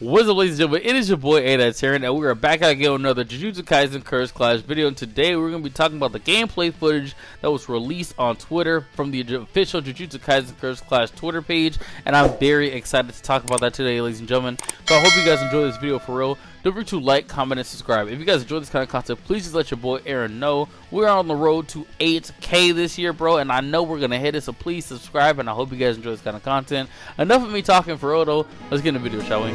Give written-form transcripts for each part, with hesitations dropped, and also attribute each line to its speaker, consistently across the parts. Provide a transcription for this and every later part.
Speaker 1: What's up, ladies and gentlemen? It is your boy AyeThatsAaron, and we are back again with another Jujutsu Kaisen Curse Clash video. And today we're going to be talking about the gameplay footage that was released on Twitter from the official Jujutsu Kaisen Curse Clash Twitter page. And I'm very excited to talk about that today, ladies and gentlemen. So I hope you guys enjoy this video for real. Don't forget to like, comment, and subscribe. If you guys enjoy this kind of content, please just let your boy Aaron know. We're on the road to 8K this year, bro, and I know we're going to hit it, so please subscribe, and I hope you guys enjoy this kind of content. Enough of me talking for real, though. Let's get in the video, shall we?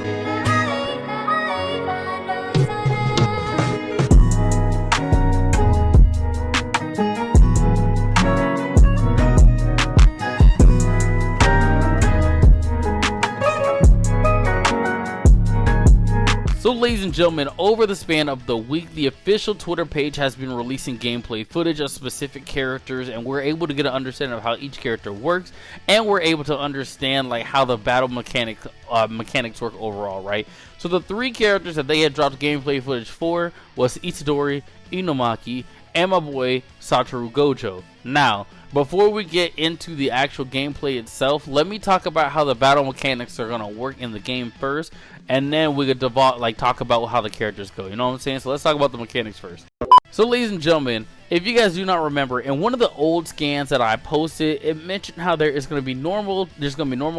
Speaker 1: So ladies and gentlemen, over the span of the week, the official Twitter page has been releasing gameplay footage of specific characters, and we're able to get an understanding of how each character works, and we're able to understand like how the battle mechanics work overall, right? So the three characters that they had dropped gameplay footage for was Itadori, Inumaki, and my boy Satoru Gojo. Now, before we get into the actual gameplay itself, let me talk about how the battle mechanics are gonna work in the game first, and then we could talk about how the characters go. You know what I'm saying? So let's talk about the mechanics first. So ladies and gentlemen, if you guys do not remember, in one of the old scans that I posted, it mentioned how there's going to be normal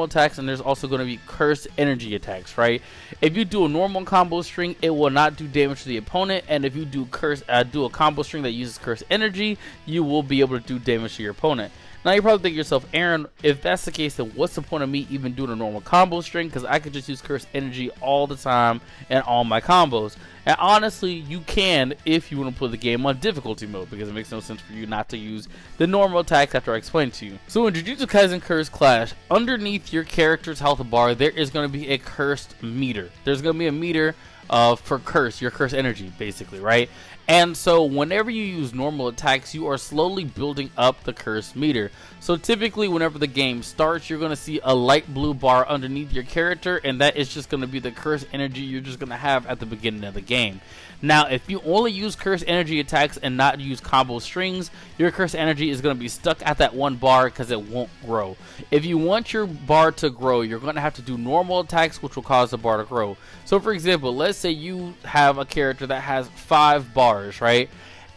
Speaker 1: attacks, and there's also going to be cursed energy attacks, right? If you do a normal combo string, it will not do damage to the opponent, and if you do a combo string that uses cursed energy, you will be able to do damage to your opponent. Now you probably think to yourself, Aaron, if that's the case, then what's the point of me even doing a normal combo string? Because I could just use cursed energy all the time in all my combos. And honestly, you can if you want to put the game on difficulty mode, because it makes no sense for you not to use the normal attacks after I explain to you. So in Jujutsu Kaisen Curse Clash, underneath your character's health bar, there is going to be a cursed meter. There's going to be a meter for your curse energy, basically, right? And so whenever you use normal attacks, you are slowly building up the curse meter. So typically whenever the game starts, you're going to see a light blue bar underneath your character, and that is just going to be the curse energy you're just going to have at the beginning of the game. Now, if you only use curse energy attacks and not use combo strings, your curse energy is going to be stuck at that one bar because it won't grow. If you want your bar to grow, you're going to have to do normal attacks, which will cause the bar to grow. So for example, let's say you have a character that has 5 bars, right?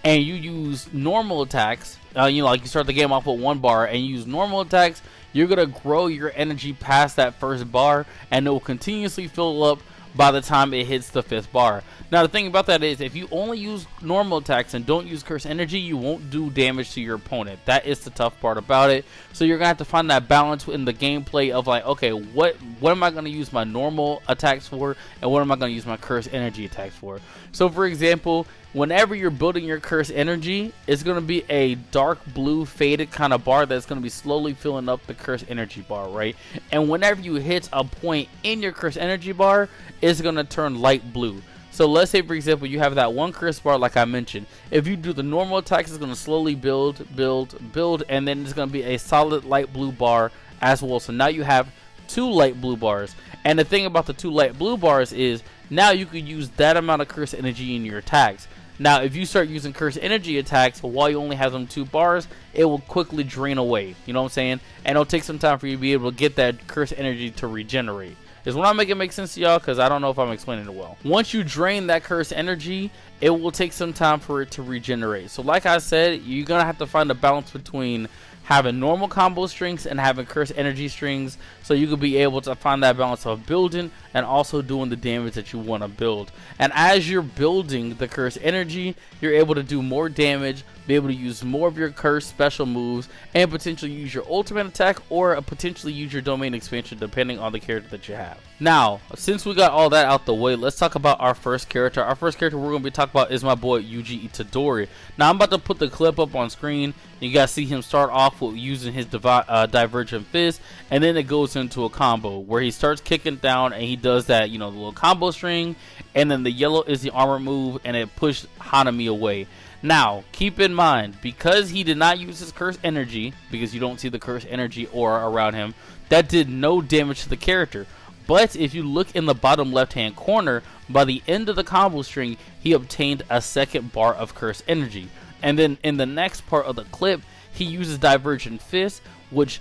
Speaker 1: And you use normal attacks, you start the game off with 1 bar and you use normal attacks, you're going to grow your energy past that first bar, and it will continuously fill up by the time it hits the 5th bar. Now the thing about that is, if you only use normal attacks and don't use curse energy, you won't do damage to your opponent. That is the tough part about it. So you're gonna have to find that balance in the gameplay of like, okay, what am I gonna use my normal attacks for, and what am I gonna use my curse energy attacks for? So for example, whenever you're building your curse energy, it's going to be a dark blue faded kind of bar that's going to be slowly filling up the curse energy bar, right? And whenever you hit a point in your curse energy bar, it's going to turn light blue. So let's say, for example, you have that one curse bar like I mentioned. If you do the normal attacks, it's going to slowly build, and then it's going to be a solid light blue bar as well. So now you have 2 light blue bars. And the thing about the 2 light blue bars is now you could use that amount of curse energy in your attacks. Now, if you start using curse energy attacks while you only have them 2 bars, it will quickly drain away. You know what I'm saying? And it'll take some time for you to be able to get that curse energy to regenerate. Is what I make it make sense to y'all? Because I don't know if I'm explaining it well. Once you drain that curse energy, it will take some time for it to regenerate. So like I said, you're going to have to find a balance between having normal combo strings and having curse energy strings, so you could be able to find that balance of building and also doing the damage that you want to build. And as you're building the curse energy, you're able to do more damage, be able to use more of your curse special moves, and potentially use your ultimate attack or potentially use your domain expansion depending on the character that you have. Now, since we got all that out the way, let's talk about our first character. Our first character we're going to be talking about is my boy Yugi Tadori. Now, I'm about to put the clip up on screen. You guys see him start off with using his divergent fist, and then it goes into a combo where he starts kicking down and he does that, the little combo string, and then the yellow is the armor move, and it pushed Hanami away. Now, keep in mind, because he did not use his curse energy, because you don't see the curse energy aura around him, that did no damage to the character. But if you look in the bottom left hand corner, by the end of the combo string, he obtained a 2nd bar of curse energy. And then in the next part of the clip, he uses divergent fist, which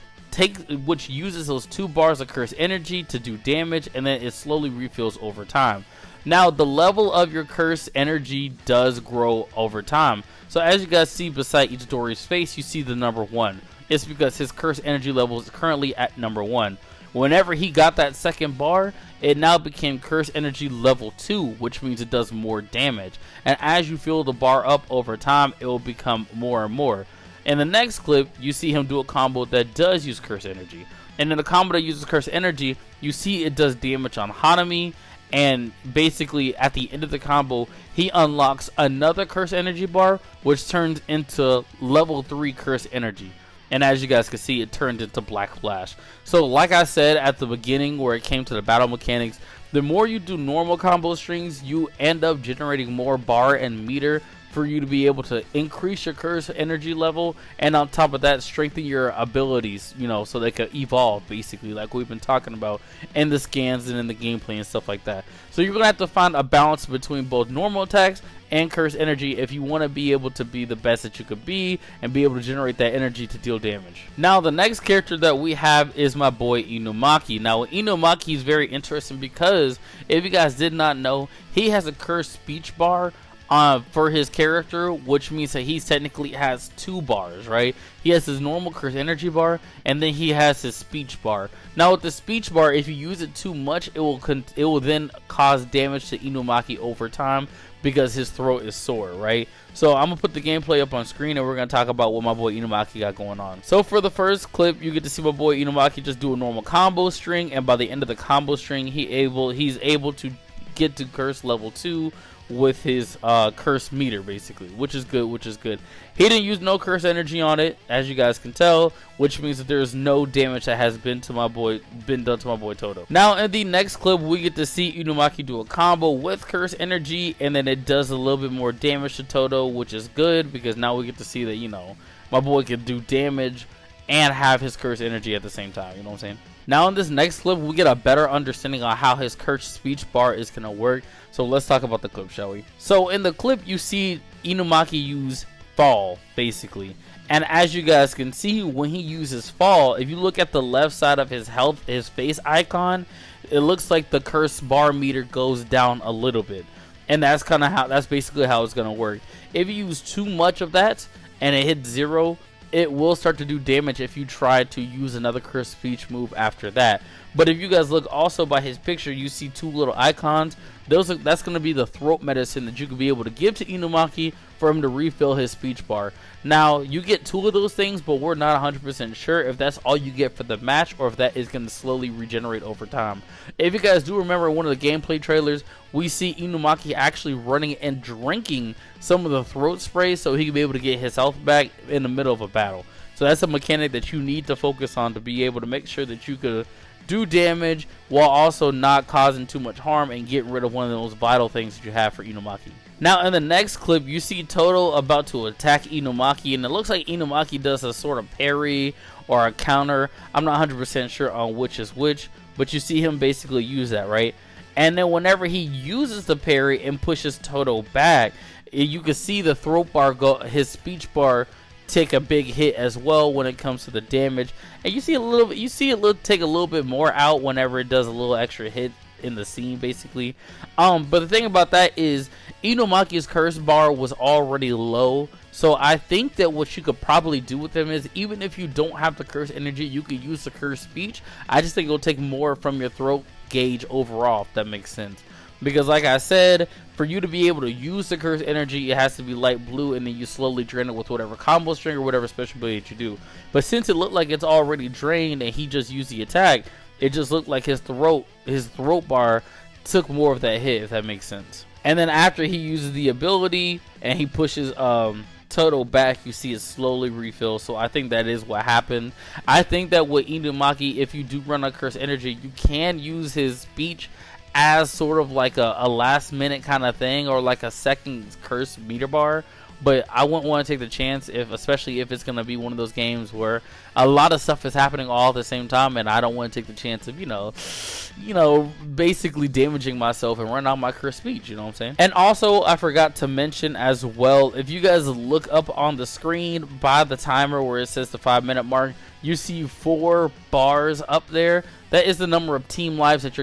Speaker 1: which uses those 2 bars of curse energy to do damage, and then it slowly refills over time. Now the level of your curse energy does grow over time. So as you guys see beside Itadori's face, you see the number 1. It's because his curse energy level is currently at number 1. Whenever he got that second bar, it now became curse energy level 2, which means it does more damage. And as you fill the bar up over time, it will become more and more. In the next clip, you see him do a combo that does use curse energy. And in the combo that uses curse energy, you see it does damage on Hanami. And basically, at the end of the combo, he unlocks another curse energy bar, which turns into level 3 curse energy. And as you guys can see, it turned into Black Flash. So like I said at the beginning where it came to the battle mechanics, the more you do normal combo strings, you end up generating more bar and meter for you to be able to increase your curse energy level, and on top of that, strengthen your abilities, you know, so they can evolve, basically, like we've been talking about in the scans and in the gameplay and stuff like that. So you're gonna have to find a balance between both normal attacks and curse energy if you want to be able to be the best that you could be and be able to generate that energy to deal damage. Now the next character that we have is my boy Inumaki. Now Inumaki is very interesting because if you guys did not know, he has a cursed speech bar for his character, which means that he technically has 2 bars, right? He has his normal curse energy bar, and then he has his speech bar. Now with the speech bar, if you use it too much, it will then cause damage to Inumaki over time because his throat is sore, right? So I'm gonna put the gameplay up on screen, and we're gonna talk about what my boy Inumaki got going on. So for the first clip, you get to see my boy Inumaki just do a normal combo string, and by the end of the combo string, he's able to get to curse level 2 with his curse meter, basically, which is good. He didn't use no curse energy on it, as you guys can tell, which means that there's no damage that has been done to my boy Toto. Now in the next clip, we get to see Inumaki do a combo with curse energy, and then it does a little bit more damage to Toto, which is good because now we get to see that, you know, my boy can do damage and have his curse energy at the same time, you know what I'm saying? Now in this next clip, we get a better understanding on how his curse speech bar is going to work. So let's talk about the clip, shall we? So in the clip, you see Inumaki use fall, basically. And as you guys can see, when he uses fall, if you look at the left side of his face icon, it looks like the curse bar meter goes down a little bit. And that's basically how it's going to work. If you use too much of that and it hits 0, it will start to do damage if you try to use another curse speech move after that. But if you guys look also by his picture, you see 2 little icons. That's going to be the throat medicine that you could be able to give to Inumaki for him to refill his speech bar. Now, you get 2 of those things, but we're not 100% sure if that's all you get for the match or if that is going to slowly regenerate over time. If you guys do remember one of the gameplay trailers, we see Inumaki actually running and drinking some of the throat spray so he can be able to get his health back in the middle of a battle. So that's a mechanic that you need to focus on to be able to make sure that you could do damage while also not causing too much harm and get rid of one of those vital things that you have for Inumaki. Now in the next clip, you see Toto about to attack Inumaki, and it looks like Inumaki does a sort of parry or a counter. I'm not 100% sure on which is which, but you see him basically use that, right? And then whenever he uses the parry and pushes Toto back, you can see the throat bar his speech bar take a big hit as well when it comes to the damage, and you see it take a little bit more out whenever it does a little extra hit in the scene, basically. But the thing about that is Inumaki's curse bar was already low, so I think that what you could probably do with him is, even if you don't have the curse energy, you could use the curse speech. I just think it'll take more from your throat gauge overall, if that makes sense. Because like I said, for you to be able to use the curse energy, it has to be light blue, and then you slowly drain it with whatever combo string or whatever special ability that you do. But since it looked like it's already drained and he just used the attack, it just looked like his throat bar took more of that hit, if that makes sense. And then after he uses the ability and he pushes Toto back, you see it slowly refill. So I think that is what happened. I think that with Inumaki, if you do run a curse energy, you can use his speech as sort of like a last minute kind of thing, or like a second curse meter bar, but I wouldn't want to take the chance, especially if it's going to be one of those games where a lot of stuff is happening all at the same time, and I don't want to take the chance of, basically damaging myself and running out my cursed speech, you know what I'm saying? And also, I forgot to mention as well, if you guys look up on the screen by the timer where it says the 5-minute mark, you see 4 bars up there. That is the number of team lives that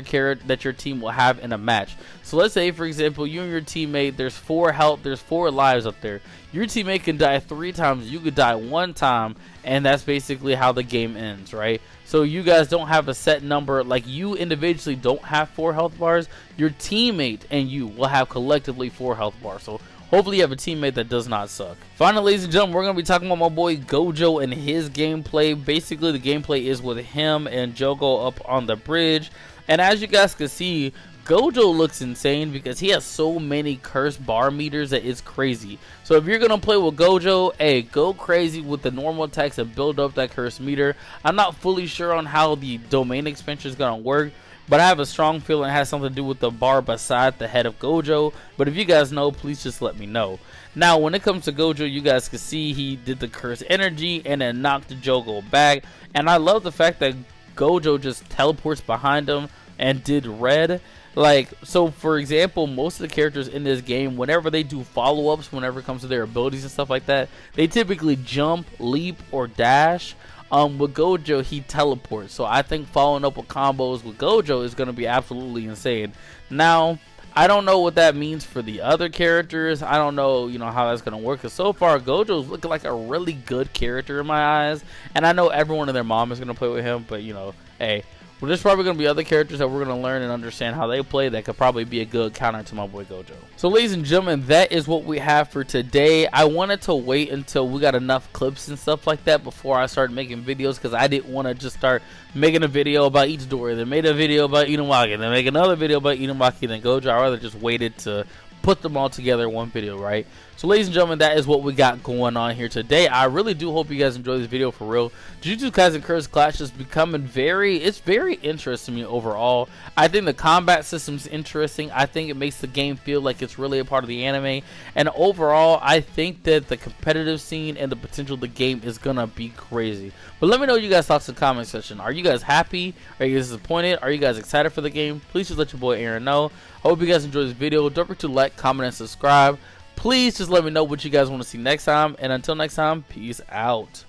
Speaker 1: your team will have in a match. So let's say, for example, you and your teammate, there's 4 health, there's 4 lives up there. Your teammate can die 3 times, you could die 1 time, and that's basically how the game ends, right? So you guys don't have a set number, like you individually don't have 4 health bars. Your teammate and you will have collectively 4 health bars. So hopefully you have a teammate that does not suck. Finally, ladies and gentlemen, we're going to be talking about my boy Gojo and his gameplay. Basically, the gameplay is with him and Jogo up on the bridge. And as you guys can see, Gojo looks insane because he has so many cursed bar meters that it's crazy. So if you're going to play with Gojo, hey, go crazy with the normal attacks and build up that cursed meter. I'm not fully sure on how the domain expansion is going to work, but I have a strong feeling it has something to do with the bar beside the head of Gojo. But if you guys know, please just let me know. Now, when it comes to Gojo, you guys can see he did the cursed energy and then knocked Jogo back. And I love the fact that Gojo just teleports behind him and did red. Like, so for example, most of the characters in this game, whenever they do follow-ups, whenever it comes to their abilities and stuff like that, they typically jump, leap, or dash. With Gojo, he teleports. So I think following up with combos with Gojo is going to be absolutely insane. Now, I don't know what that means for the other characters. I don't know, how that's going to work. Because so far, Gojo's looking like a really good character in my eyes. And I know everyone and their mom is going to play with him. But, hey, well, there's probably going to be other characters that we're going to learn and understand how they play that could probably be a good counter to my boy Gojo. So, ladies and gentlemen, that is what we have for today. I wanted to wait until we got enough clips and stuff like that before I started making videos, because I didn't want to just start making a video about Itadori, then made a video about Inumaki, then make another video about Inumaki, then Gojo. I'd rather just waited to put them all together in one video, right? So, ladies and gentlemen, that is what we got going on here today. I really do hope you guys enjoy this video for real. Jujutsu Kaisen Cursed Clash is becoming very interesting to me overall. I think the combat system's interesting. I think it makes the game feel like it's really a part of the anime. And overall, I think that the competitive scene and the potential of the game is gonna be crazy. But let me know what you guys thoughts in the comment section. Are you guys happy? Are you guys disappointed? Are you guys excited for the game? Please just let your boy Aaron know. I hope you guys enjoyed this video. Don't forget to like, comment, and subscribe. Please just let me know what you guys want to see next time. And until next time, peace out.